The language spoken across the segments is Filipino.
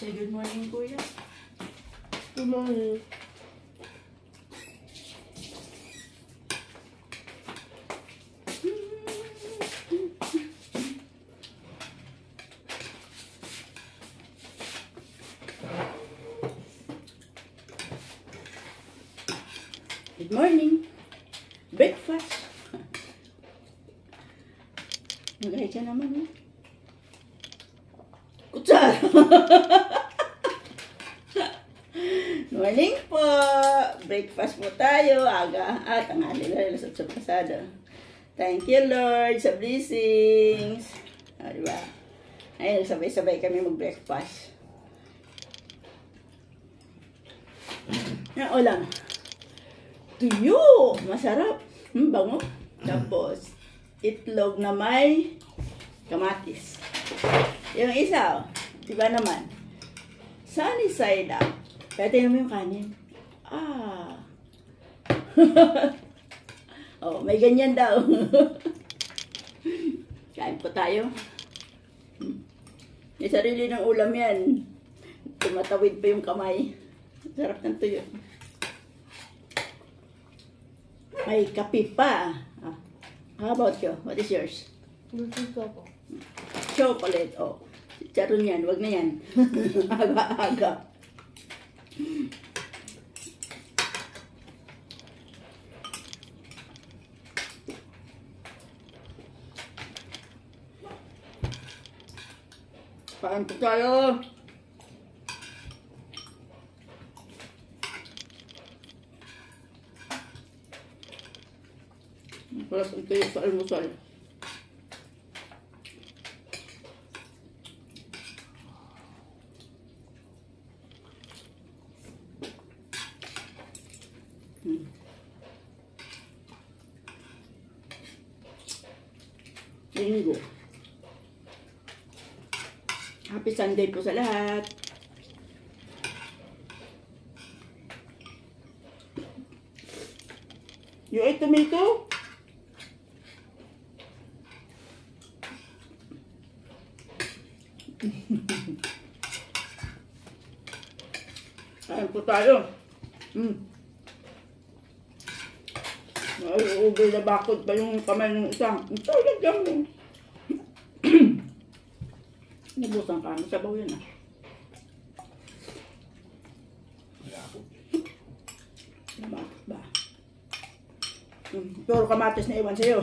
Say good morning, Kuya. Good morning. Good morning. Breakfast. Magahay ka naman, eh. Kutsara. Morning po. Breakfast po tayo. Aga. Tanghali na rin sa pasada. Thank you, Lord, sa blessings. Diba? Ayun, sabay-sabay kami mag-breakfast. O lang. Tuyo! Masarap. Bango. Tapos, itlog na may kamatis. Yung isa, diba naman? Sunny side up. Kaya tingnan mo yung kanin. Oh, may ganyan daw. Kain po tayo. May sarili ng ulam yan. Tumatawid pa yung kamay. Sarap ng tuyo. May kape pa. How about you? What is yours? Chocolate. Oh. Charon yan. Wag na yan. Aga-aga. Kain po tayo. Para sa tayo sa almusal. Linggo. Happy Sunday po sa lahat. You ate tomato? Kain po tayo. Ay, ubay na bakod pa yung kamay ng isang. Ito, lagyan mo. Nabusan ka. Masabaw yan, ah. Bakit ba? Puro kamatis na iwan sa'yo.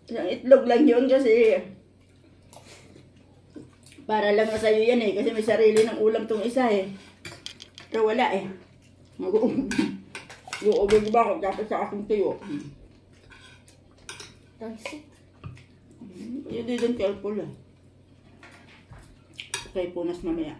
Isang itlog lang yun kasi para lang na sa'yo yan eh. Kasi may sarili ng ulam tong isa eh. Pero wala eh. Mag-uubig ba ako tapos sa aking tuyo. You didn't careful ah. Okay, punas mamaya.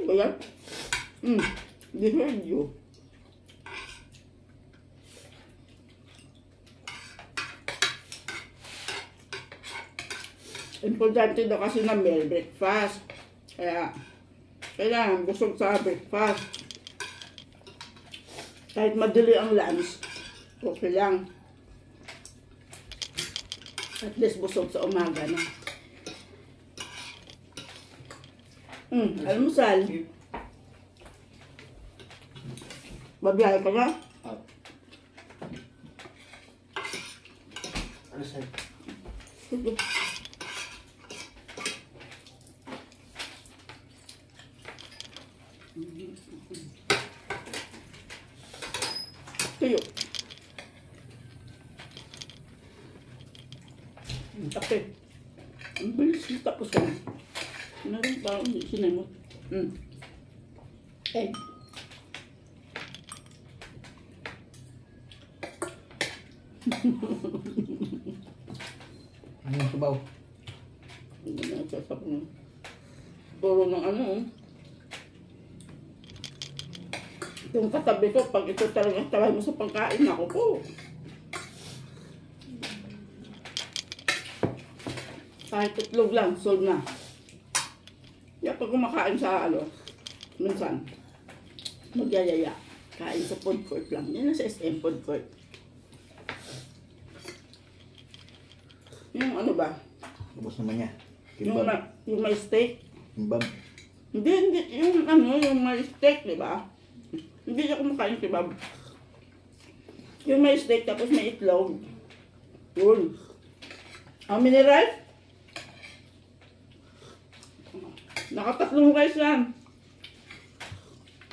Ba yan? They heard you. Importante daw kasi na meal breakfast. Kaya, kailangan busog sa breakfast. Kahit madali ang lunch, okay lang. At least busog sa umaga na. Almusal. Babiyahe ka na? Almusal. Tuyo. Kape. Ang bilis tapos ka na. Meron pa akong sinimot. Egg. Ano yung sabaw? Hindi na sasap na. Puro ng ano. Yung katabi ko, pag ito talaga tawag mo sa pagkain, ako po. Kahit itlog lang, sold na. Kaya pag kumakain sa minsan, magyayaya. Kain sa food court lang. Yan sa SM food court. Yung ano ba? Ubus naman niya. Yung, Kimbab. yung may steak. Kimbab. Hindi. Yung may steak, di ba? Hindi siya kumakain kebab. Yung may steak, tapos may itlog. Yun. How many rice? Nakatatlong rice lang.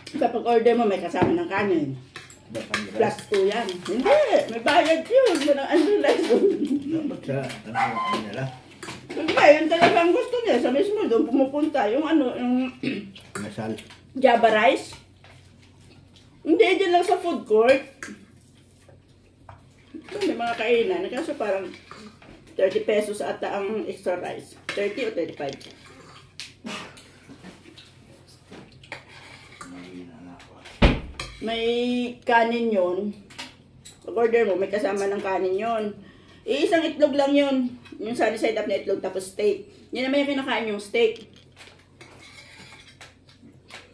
Kapag order mo, may kasama ng kanin. Plus 2 yan. Hindi, may bayad yun. Walang unrealized doon. Dapat sa ano nila? Siyempre, yun talaga ang gusto niya. Sa mismo doon pumupunta. Yung yung Nasal. Java rice. Hindi, dyan lang sa food court. Ito, may mga kainan. Kaso parang 30 pesos ata ang extra rice. 30 o 35. May kanin yun. Pag order mo, may kasama ng kanin yun. Isang itlog lang yun. Yung sunny side up na itlog tapos steak. Yan naman yung kinakain yung steak.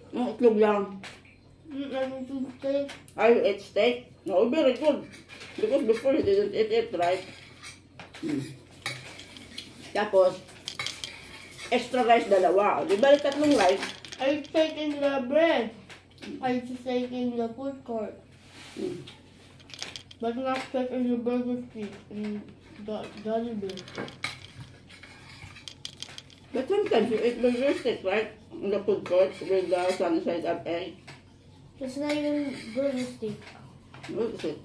Yung itlog lang. Ano to steak? I ate steak. No, very good. Because before you didn't eat it, right? Tapos, extra rice dalawa. O, di ba tatlong rice? I steak in the bread. I steak in the food court. But not steak in the burger street in the Jollibee. But sometimes you eat burger steak, right? In the food court with the sunny side up egg. It's not even burger steak. What is it?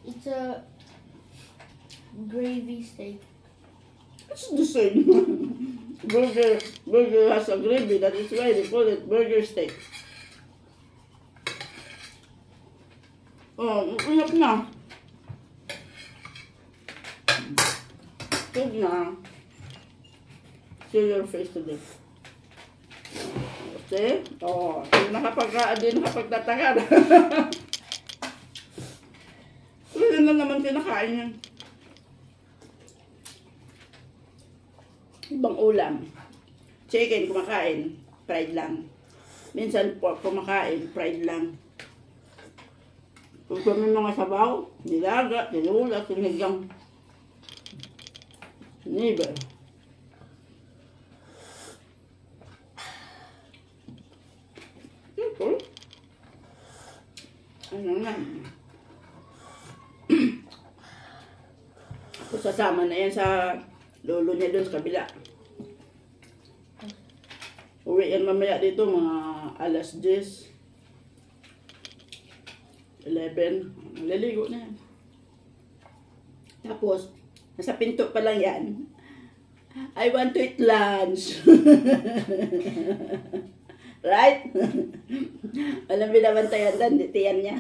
It's a gravy steak. It's the same. Burger has a gravy. That is why they call it burger steak. Oh, inap na. Good na. See your face today. Okay? Oh, nakapagtataka. Ganyan lang naman kinakain niya. Ibang ulam. Chicken, kumakain. Fried lang. Minsan pork, kumakain. Fried lang. Kung may mga sabaw, nilaga, tinula, sinigang. Never. Simple. Ano nga. Sasama na yan sa lolo niya doon sa kabila. Uwi yan mamaya dito mga alas 10. 11. Liligo na yan. Tapos, nasa pinto pa lang yan. I want to eat lunch. Right? Walang binabantayan doon, ditiyan niya.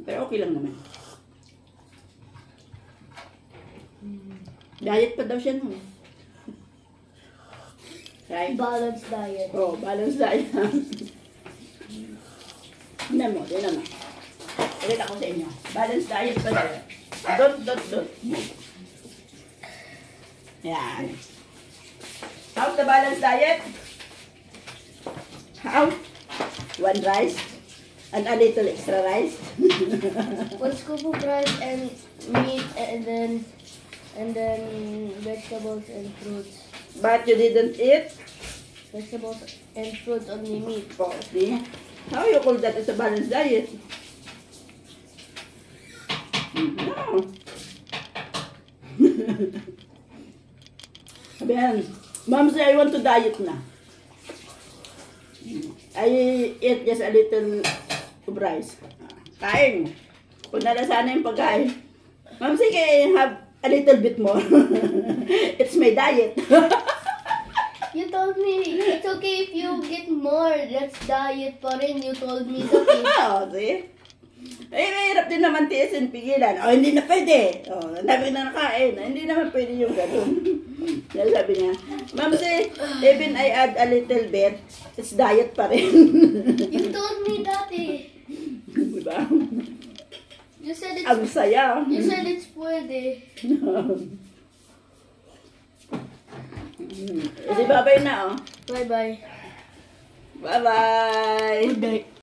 Pero okay lang naman. Diet pa daw siya nun. Right? Balanced diet. Oh, balanced diet. Tingnan mo, tingnan mo. Pakita ko sa inyo. Balanced diet pa daw. Dot. Yan. How's the balanced diet? How? One rice and a little extra rice. One scoop of rice and meat and then vegetables and fruits. But you didn't eat? Vegetables and fruits only meat. Oh, see? How you call that as a balanced diet? No. Sabihan, Mom say I want to diet na. I eat just a little of rice. Kain. Kung nalasana yung pagkain. Mom say can have a little bit more. It's my diet. You told me it's okay if you get more. That's diet pa rin. You told me that. Oh, see? Eh, mahirap din naman tiisin, pigilan. Oh, hindi na pwede. Oh, ang dami na nakain. Hindi naman pwede yung gano'n. Sabi niya, Ma'am, say, even I add a little bit, it's diet pa rin. You told me that eh. Diba? You said Ang it's saya. you said it's pwede. Si babay na, oh. Bye-bye. Bye-bye. Good night.